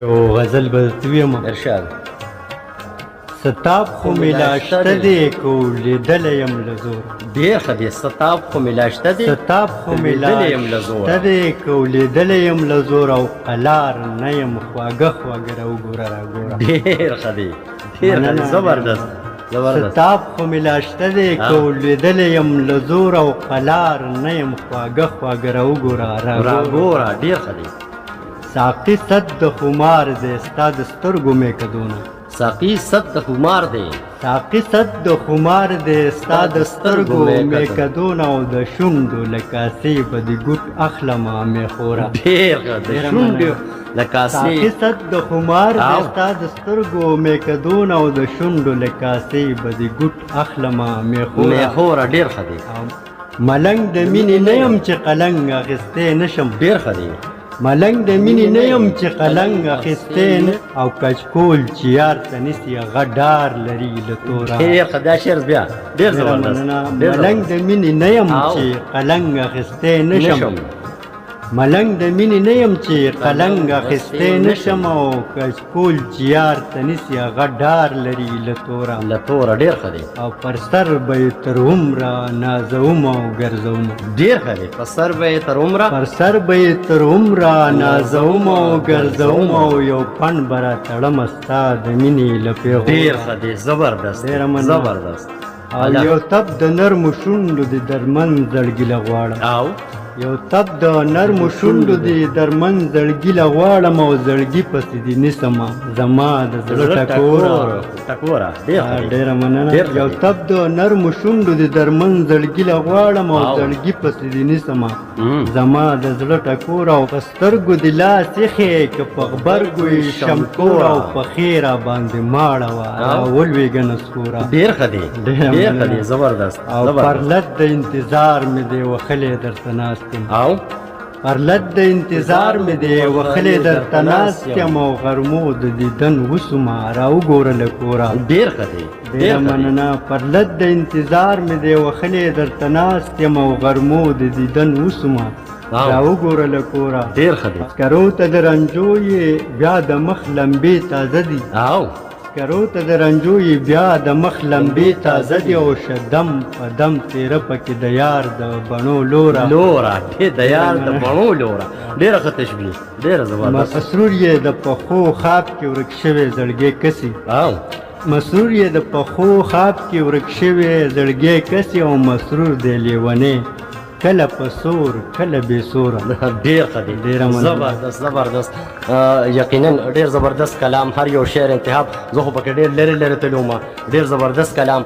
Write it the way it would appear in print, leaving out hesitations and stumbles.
یو غزل به درته ویمه ارشاد. ستاب خو مې لا شته دی که لیدلی یم له زوره ډېر ښه دی. ستاب خو مې لا شته دی ستاب خو مې لا لیدلی یم له زوره. شته دی که لیدلی یم له زوره او قلار نه یم خواږه خواږه راوګوره راګوره ډېر ښه دی. ډېر ښه دی. زبردست زبردست. ستاب خو مې لا شته دی که لیدلی یم له زوره او قلار نه یم خواږه خواږه راوګوره راګوره. ډېر ښه دی. ساقي صد د خمار دی ستا د سترګو مې کدونه ساقي صد د خمار دی ساقي صد د خمار دی ستا د سترګو مې کدونه او د شونډو له کاسې به د ګوټ اخلمه مې خوره ډېر ښه. د شونډو له کاسې ساقي صد د خمار دی ستا د سترګو مې کدونه او د شونډو له کاسې به د ګوټ اخلمه مې خوره. ډېر ښه دی. ملنګ د مینې نه یم چې قلنګ اخیستی نشم ډېر ښه دی. ملنګ د مینې نه یم چې قلنګ اخیستی او کچکول چې یار ته نیسي هغه ډار لري له توره ډېر ښه. دا شعر بیا ډېر زبردست. ملنګ د مینې نه یم چې قلنګ اخیستی نشم ملنګ د مینې نه یم چې قلنګ اخیستی نشم او کچکول چې یار ته نیسي هغه ډار لري له توره ډېر ښه دی. او پر سر به یې تر عمره نازوم او ګرځوم ډېر ښه دی. په سر به یې تر عمره پر سر به یې تر عمره نازوم او ګرځوم او یو پڼ به راتړمه ستا د مینې له پیغوره. ډېر ښه دی. زبردست زبردست. او یو تپ د نرمو شونډو د درمن زړګي له غواړم او یو تپ د نرمو شونډو د درمن زړګي له غواړم او زړګي پسې دې نیسمه زما د زړه ټکوره. ډېره مننه. یو تپ د نرمو شونډو د درمن زړګي له غواړم او زړګي پسې دې نیسمه زما د زړه ټکوره او په سترګو دې لاس ایښی که په غبرګو یې شمکوره او په خیره باندې ماړه وه راولوېږه نسکوره. ډېر ښه دی. ډېر ښه دی. زبردست. او پرلت د انتظار مې دی وښلی درته ناست او پرلت د انتظار مې دی وښلی درته ناست یم او غرمو د دیدن وسومه راوګوره له کوره. ډېر ښه دی. ډېره مننه. پرلت د انتظار مې دی وښلی درته ناست یم او غرمو د دیدن وسومه راوګوره له کوره. ډېر ښه دی. سکرو ته د رنجو یې بیا د مخ لمبې تازه دي او سکرو ته د رنجو یې بیا د مخ لمبې تازه دي او شدم په دم تیره پکې د یار د بڼو لوره د یار د بڼو لوره. ډېره ښه تشبیه. ډېره زبردست. مسرور یې د پخو خواب کې ورک شوی زړګی کسي او مسرور یې د پخو خواب کې ورک شوی زړګی کسي او مسرور دی لیونی کله په سور کله بې سوره. ډېر ښه دی. زبردست زبردست. یقینا ډېر زبردست کلام. هر یو شعر انتخاب زه خو پکې ډېر لرې لرې تللی وم. ډېر زبردست کلام.